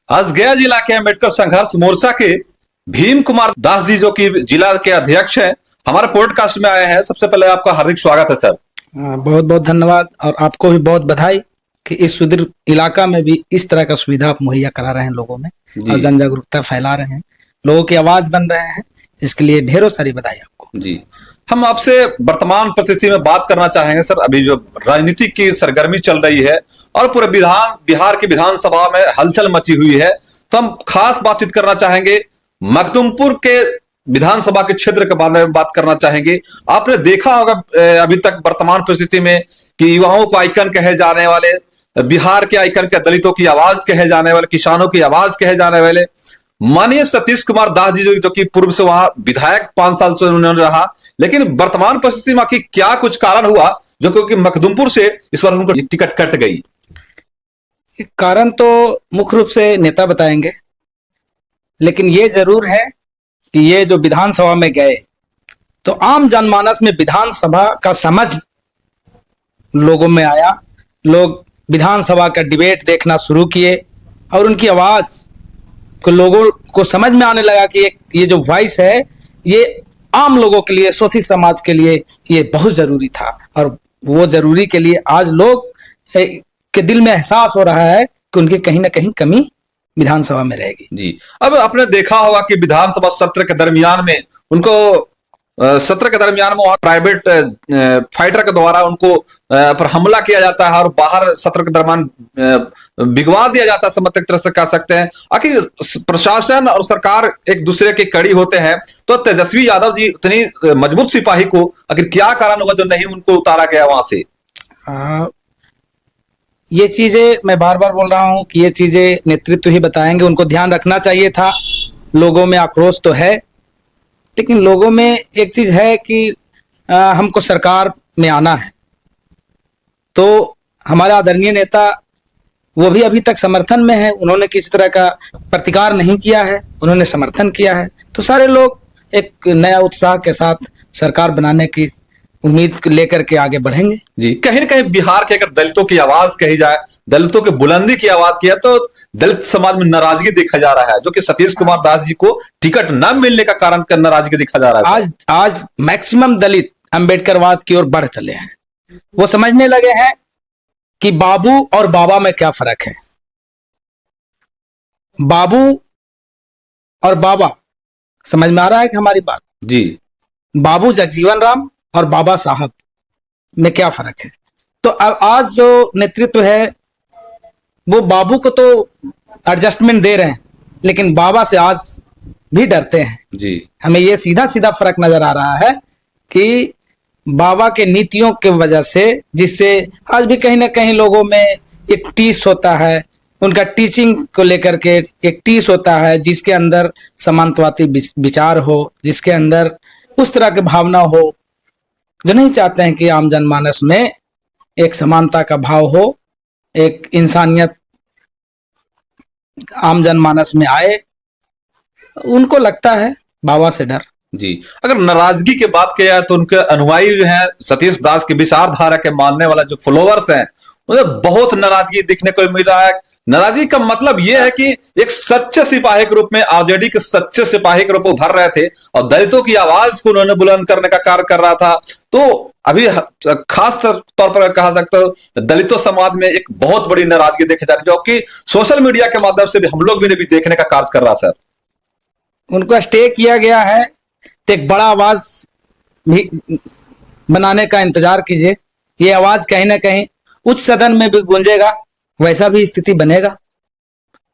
आज गया जिला के अम्बेडकर संघर्ष मोर्चा के भीम कुमार दास जी, जो कि जिला के अध्यक्ष हैं, हमारे पॉडकास्ट में आए हैं। सबसे पहले आपका हार्दिक स्वागत है सर। बहुत बहुत धन्यवाद और आपको भी बहुत बधाई कि इस सुदूर इलाका में भी इस तरह का सुविधा आप मुहैया करा रहे हैं लोगों में और जन जागरूकता फैला रहे हैं, लोगों की आवाज बन रहे हैं, इसके लिए ढेरों सारी बधाई आपको। जी, हम आपसे वर्तमान परिस्थिति में बात करना चाहेंगे सर। अभी जो राजनीति की सरगर्मी चल रही है और पूरे बिहार की विधानसभा में हलचल मची हुई है, तो हम खास बातचीत करना चाहेंगे मखदुमपुर के विधानसभा के क्षेत्र के बारे में बात करना चाहेंगे। आपने देखा होगा अभी तक वर्तमान परिस्थिति में कि युवाओं को आइकन कहे जाने वाले, बिहार के आइकन के दलितों की आवाज कहे जाने वाले, किसानों की आवाज कहे जाने वाले माननीय सतीश कुमार दास जी, जो कि पूर्व से वहां विधायक 5 साल से उन्होंने रहा, लेकिन वर्तमान परिस्थिति में कि क्या कुछ कारण हुआ जो क्योंकि मखदुमपुर से इस बार उनको टिकट कट गई? कारण तो मुख्य रूप से नेता बताएंगे, लेकिन ये जरूर है कि ये जो विधानसभा में गए तो आम जनमानस में विधानसभा का समझ लोगों में आया। लोग विधानसभा का डिबेट देखना शुरू किए और उनकी आवाज को लोगों को समझ में आने लगा कि ये जो वॉइस है ये आम लोगों के लिए, शोषित समाज के लिए ये बहुत जरूरी था और वो जरूरी के लिए आज लोग के दिल में एहसास हो रहा है कि उनकी कहीं ना कहीं कमी विधानसभा में रहेगी। जी, अब आपने देखा होगा कि विधानसभा सत्र के दरमियान में उनको वहां प्राइवेट फाइटर के द्वारा उनको पर हमला किया जाता है और बाहर सत्र के दरमियान भिगवा दिया जाता है, समझ तरह से कह सकते हैं। आखिर प्रशासन और सरकार एक दूसरे के कड़ी होते हैं, तो तेजस्वी यादव जी उतनी मजबूत सिपाही को आखिर क्या कारण हुआ जो नहीं उनको उतारा गया वहां से? ये चीजें मैं बार बार बोल रहा हूं कि ये चीजें नेतृत्व ही बताएंगे, उनको ध्यान रखना चाहिए था। लोगों में आक्रोश तो है, लेकिन लोगों में एक चीज है कि हमको सरकार में आना है, तो हमारा आदरणीय नेता वो भी अभी तक समर्थन में है, उन्होंने किसी तरह का प्रतिकार नहीं किया है, उन्होंने समर्थन किया है। तो सारे लोग एक नया उत्साह के साथ सरकार बनाने की उम्मीद लेकर के आगे बढ़ेंगे। जी, कहीं ना कहीं बिहार के अगर दलितों की आवाज कही जाए, दलितों की बुलंदी की आवाज किया, तो दलित समाज में नाराजगी देखा जा रहा है, जो कि सतीश कुमार दास जी को टिकट न मिलने का कारण नाराजगी देखा जा रहा है। आज मैक्सिमम दलित अंबेडकरवाद की ओर बढ़ चले हैं। वो समझने लगे हैं कि बाबू और बाबा में क्या फर्क है। बाबू और बाबा समझ में आ रहा है कि हमारी बात? जी, बाबू जगजीवन राम और बाबा साहब में क्या फर्क है। तो अब आज जो नेतृत्व है वो बाबू को तो एडजस्टमेंट दे रहे हैं, लेकिन बाबा से आज भी डरते हैं। जी, हमें ये सीधा सीधा फर्क नजर आ रहा है कि बाबा के नीतियों के वजह से, जिससे आज भी कहीं ना कहीं लोगों में एक टीस होता है, उनका टीचिंग को लेकर के एक टीस होता है, जिसके अंदर समानतावादी विचार हो, जिसके अंदर उस तरह की भावना हो जो नहीं चाहते हैं कि आम जनमानस में एक समानता का भाव हो, एक इंसानियत आम जनमानस में आए। उनको लगता है बाबा से डर। जी, अगर नाराजगी की बात किया जाए तो उनके अनुयायी जो हैं, सतीश दास की विचारधारा के मानने वाला जो फॉलोअर्स हैं, उन्हें बहुत नाराजगी दिखने को मिल रहा है। नाराजगी का मतलब यह है कि एक सच्चे सिपाही के रूप में, आरजेडी के सच्चे सिपाही के रूप में उभर रहे थे और दलितों की आवाज को उन्होंने बुलंद करने का कार्य कर रहा था। तो अभी खास तौर पर कहा सकता हूं, दलितों समाज में एक बहुत बड़ी नाराजगी देखी जा रही है, जो कि सोशल मीडिया के माध्यम से भी हम लोग भी देखने का कार्य कर रहा है। सर, उनको स्टे किया गया है, तो एक बड़ा आवाज भी बनाने का इंतजार कीजिए। ये आवाज कहीं ना कहीं उच्च सदन में भी गूंजेगा, वैसा भी स्थिति बनेगा।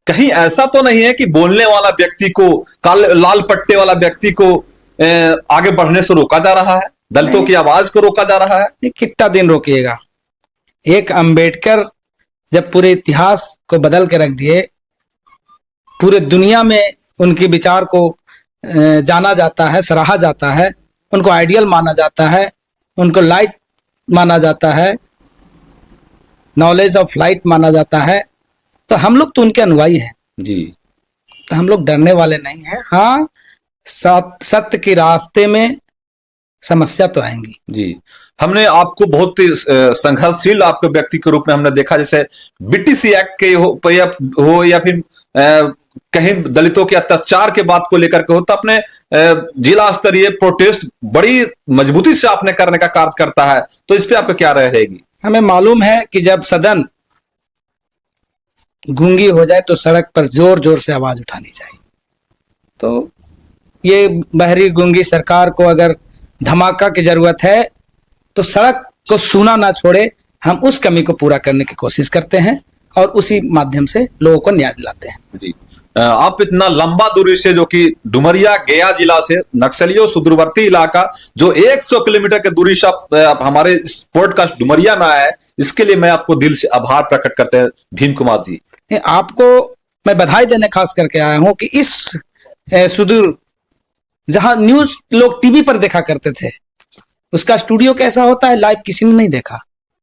कहीं ऐसा तो नहीं है कि बोलने वाला व्यक्ति को, लाल पट्टे वाला व्यक्ति को आगे बढ़ने से रोका जा रहा है, दलितों की आवाज को रोका जा रहा है? कितना दिन रोकिएगा? एक अंबेडकर जब पूरे इतिहास को बदल के रख दिए, पूरे दुनिया में उनके विचार को जाना जाता है, सराहा जाता है, उनको आइडियल माना जाता है, उनको लाइट माना जाता है, नॉलेज ऑफ लाइट माना जाता है, तो हम लोग तो उनके अनुयायी हैं। जी, तो हम लोग डरने वाले नहीं हैं। हाँ, सत्य के रास्ते में समस्या तो आएंगी। जी, हमने आपको बहुत ही संघर्षशील आपके व्यक्ति के रूप में हमने देखा, जैसे बीटीसी एक्ट के हो या फिर कहीं दलितों के अत्याचार के बात को लेकर के हो, तो अपने जिला स्तरीय प्रोटेस्ट बड़ी मजबूती से आपने करने का कार्य करता है, तो इस पे आपका क्या राय रहेगी? हमें मालूम है कि जब सदन गूंगी हो जाए तो सड़क पर जोर जोर से आवाज उठानी चाहिए। तो ये बहरी गूंगी सरकार को अगर धमाका की जरूरत है तो सड़क को सूना ना छोड़े, हम उस कमी को पूरा करने की कोशिश करते हैं और उसी माध्यम से लोगों को न्याय दिलाते हैं। जी, आप इतना लंबा दूरी से, जो कि डुमरिया गया जिला से नक्सलियों सुदूरवर्ती इलाका, जो 100 किलोमीटर की दूरी से आप हमारे पॉडकास्ट डुमरिया में आए हैं, इसके लिए मैं आपको दिल से आभार प्रकट करते हैं भीम कुमार जी। आपको मैं बधाई देने खास करके आया हूं कि इस सुदूर, जहां न्यूज लोग टीवी पर देखा करते थे, उसका स्टूडियो कैसा होता है लाइव किसी ने नहीं देखा,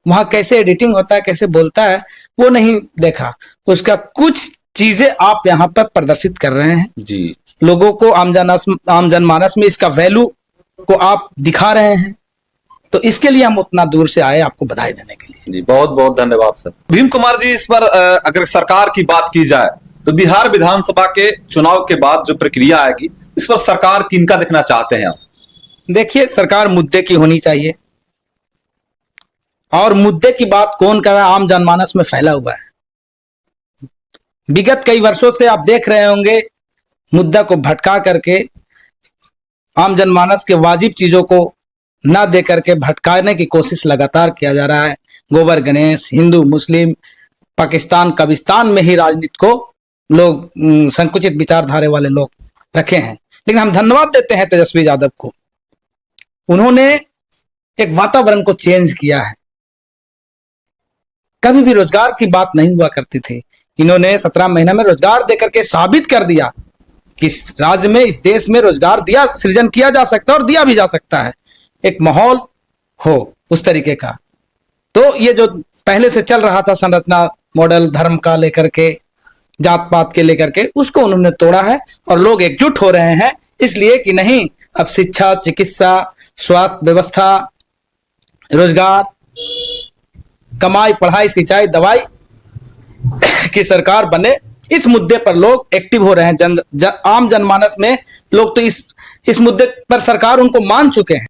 वहां कैसे एडिटिंग होता है, कैसे बोलता है वो नहीं देखा, उसका कुछ चीजें आप यहाँ पर प्रदर्शित कर रहे हैं जी। लोगों को, आम जनमानस में इसका वैल्यू को आप दिखा रहे हैं, तो इसके लिए हम उतना दूर से आए आपको बधाई देने के लिए। जी, बहुत बहुत धन्यवाद सर। भीम कुमार जी, इस पर अगर सरकार की बात की जाए तो बिहार विधानसभा के चुनाव के बाद जो प्रक्रिया आएगी, इस पर सरकार किनका देखना चाहते हैं आप? देखिए, सरकार मुद्दे की होनी चाहिए, और मुद्दे की बात कौन कर रहा है, आम जनमानस में फैला हुआ है। विगत कई वर्षों से आप देख रहे होंगे, मुद्दा को भटका करके आम जनमानस के वाजिब चीजों को ना दे करके भटकाने की कोशिश लगातार किया जा रहा है। गोबर गणेश, हिंदू मुस्लिम, पाकिस्तान कब्रिस्तान में ही राजनीति को लोग संकुचित विचारधारा वाले लोग रखे हैं। लेकिन हम धन्यवाद देते हैं तेजस्वी यादव को, उन्होंने एक वातावरण को चेंज किया है। कभी भी रोजगार की बात नहीं हुआ करती थी, इन्होंने 17 महीने में रोजगार देकर के साबित कर दिया कि इस राज्य में, इस देश में रोजगार दिया, सृजन किया जा सकता है और दिया भी जा सकता है, एक माहौल हो उस तरीके का। तो ये जो पहले से चल रहा था संरचना मॉडल, धर्म का लेकर के, जात पात के लेकर के, उसको उन्होंने तोड़ा है और लोग एकजुट हो रहे हैं इसलिए कि नहीं, अब शिक्षा, चिकित्सा, स्वास्थ्य व्यवस्था, रोजगार, कमाई, पढ़ाई, सिंचाई, दवाई की सरकार बने, इस मुद्दे पर लोग एक्टिव हो रहे हैं। आम जनमानस में लोग तो इस मुद्दे पर सरकार उनको मान चुके हैं।